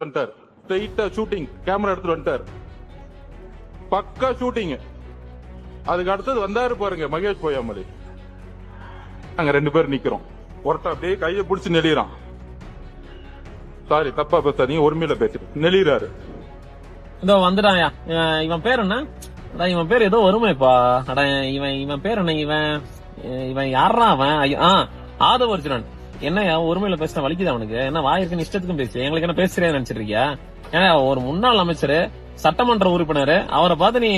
வந்துட்டார். ஸ்ட்ரெயிட்டா shooting camera எடுத்துட்டு வந்துட்டார். பக்கா ஷூட்டிங். அதுக்கு அடுத்தது வந்தாரு பாருங்க மகேஷ் பொய்யாமொழி. நாங்க 2 பேர் நிக்கிறோம். ஒருத்தன் அப்படியே கையை பிடிச்சி நெளிறான். சாரி தப்பா பேசாதீங்க, ஒருமையில பேசிட்டு நெளிறாரு. இதோ வந்துட்டாயா. இவன் பேர் என்ன? இவன் பேர் ஏதோ வருமேப்பா. இவன் பேர் என்ன? இவன் யாரா அவன்? ஆதவர்ஜுனன். என்னையா ஒருமையில பேச வலிக்குது அவனுக்கு? என்ன வாயிருக்கு இஷ்டத்துக்கும் பேசு. எங்களுக்கு என்ன பேசுறேன்னு நினைச்சிட்டு இருக்கியா? ஏன்னா ஒரு முன்னாள் அமைச்சர், சட்டமன்ற உறுப்பினர், அவரை பார்த்து நீ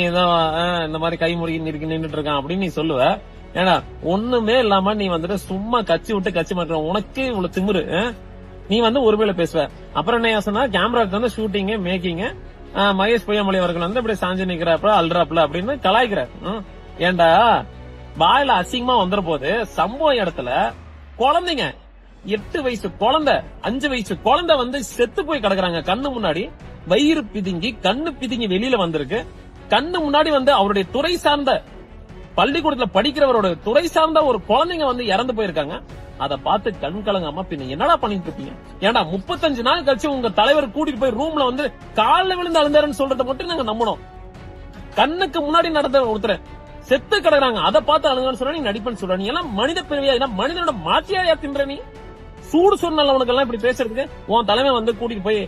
இந்த மாதிரி கை முறுகி நின்றுட்டு இருக்கான் அப்படின்னு நீ சொல்லுவ. ஏன்னா ஒண்ணுமே இல்லாம நீ வந்துட்டு சும்மா கட்சி விட்டு கட்சி மாற்ற உனக்கு இவ்வளவு திமிரு. நீ ஒருமையில பேசுவ. அப்புறம் என்ன சொன்னா கேமராக்கு வந்து ஷூட்டிங் மேக்கிங் மகேஷ் பொய்யாமொழி அவர்கள் வந்து இப்படி சாஞ்சு நிக்கிறாப்ல அல்றாப்ல அப்படின்னு கலாய்க்கிற. ஏண்டா வாயில அசிங்கமா வந்துற போது சம்பவ இடத்துல குழந்தைங்க 8 வயசு குழந்தை 5 வயசு குழந்தை வந்து செத்து போய் கிடக்குறாங்க கண்ணு முன்னாடி. வயிறு பிதுங்கி கண்ணு பிதுங்கி வெளியில வந்திருக்கு. கண்ணு முன்னாடி வந்து அவருடைய துறை சார்ந்த பள்ளிக்கூடத்துல படிக்கிறவரோட துறை சார்ந்த ஒரு குழந்தைங்க வந்து இறந்து போயிருக்காங்க. அதை பார்த்து கண் கலங்காம பின்ன என்னடா பண்ணிட்டு இருப்பீங்க? ஏன்டா 35 நாள் கழிச்சு உங்க தலைவர் கூட்டிட்டு போய் ரூம்ல வந்து காலில் விழுந்து அழுந்தாருன்னு சொல்றத மட்டும் நாங்க நம்பணும். கண்ணுக்கு முன்னாடி நடந்த ஒருத்தர் செத்து கிடக்குறாங்க, அதை பார்த்து அழுங்கன்னு சொல்ற நீ நடிப்பன்னு சொல்ற. நீ எல்லாம் மனித பிறவியா? மனிதனோட மாற்றியா தின்ற நீ? சூடு சொன்னால உனக்கு எல்லாம் இப்படி பேசுறதுக்கு உன் தலைமை வந்து கூட்டிட்டு போய்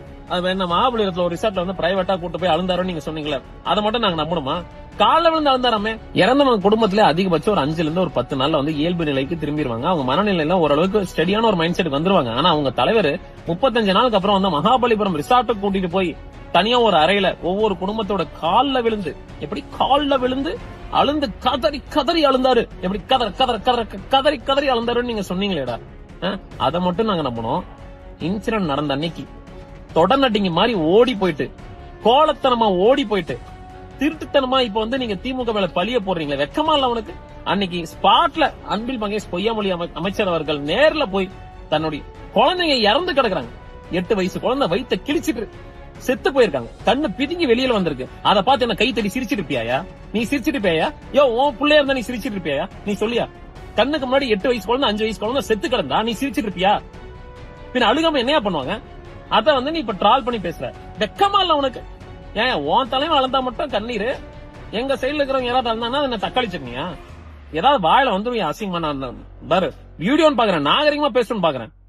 என்ன மகாபலிபுரத்துல ஒரு ரிசார்ட்ல வந்து பிரைவேட்டா கூட்டு போய் அழுந்தாருன்னு நீங்க சொன்னீங்களே, அதை மட்டும் நாங்க நம்பணுமா? கால விழுந்து அழுந்தாராமே. இறந்தவங்க குடும்பத்திலே அதிகபட்சம் ஒரு 5 இருந்து ஒரு 10 நாள்ல வந்து இயல்பு நிலைக்கு திரும்பிடுவாங்க. அவங்க மனநிலையில ஓரளவுக்கு ஸ்டெடியான ஒரு மைண்ட் செட் வந்துருவாங்க. ஆனா அவங்க தலைவர் 35 நாளுக்கு அப்புறம் வந்து மகாபலிபுரம் ரிசார்ட்டுக்கு கூட்டிட்டு போய் தனியா ஒரு அறையில ஒவ்வொரு குடும்பத்தோட கால்ல விழுந்து எப்படி கால்ல விழுந்து அழுந்து கதறி கதறி அழுந்தாரு, எப்படி கதறி கதறி அழுந்தாருன்னு நீங்க சொன்னீங்களேடா. அதை மட்டும் நாங்க நம்பணும். இன்சிடென்ட் நடந்த அன்னைக்கு தொடர்நட்டிங்க மாதிரி ஓடி போயிட்டு கோலத்தனமா ஓடி போயிட்டு திருட்டுத்தனமா இப்ப வந்து நீங்க திமுக மேல பழிய போடுறீங்களே, வெக்கமா இல்ல உனக்கு? அன்னைக்கு ஸ்பாட்ல அன்பில் மகேஷ் பொய்யாமொழி அமைச்சர் அவர்கள் நேர்ல போய் தன்னுடைய குழந்தைங்க இறந்து கிடக்குறாங்க. 8 வயசு குழந்தை வயித்தை கிழிச்சிட்டு செத்து போயிருக்காங்க. கண்ணு பிதுங்கி வெளியில வந்திருக்கு. அதை பார்த்து என்ன கை தடி சிரிச்சிட்டு இருப்பியா? நீ சிரிச்சிட்டு இருப்பியா? உன் பிள்ளையா இருந்தா நீ சிரிச்சிட்டு இருப்பியா? நீ சொல்லியா? கண்ணுக்கு முன்னாடி 8 வயசு குழந்தை 5 வயசு குழந்தை செத்து கிடந்தா நீ சிரிச்சிட்டு இருப்பியா? பின்ன அழுகாம என்னையா பண்ணுவாங்க? அத வந்து நீ இப்ப ட்ரால் பண்ணி பேசுற. வெக்கமா இல்ல உனக்கு? ஏன் உன் தலைமை அளந்தா மட்டும் கண்ணீர், எங்க சைடுல இருக்கிறவங்க யாராவது அழுந்தாங்கன்னா என்ன தக்காளி சட்னியா? ஏதாவது வாயில வந்து அசிங்கமா நான் பாரு வீடியோன்னு பாக்குறேன், நாகரிகமா பேசணும்னு பாக்குறேன்.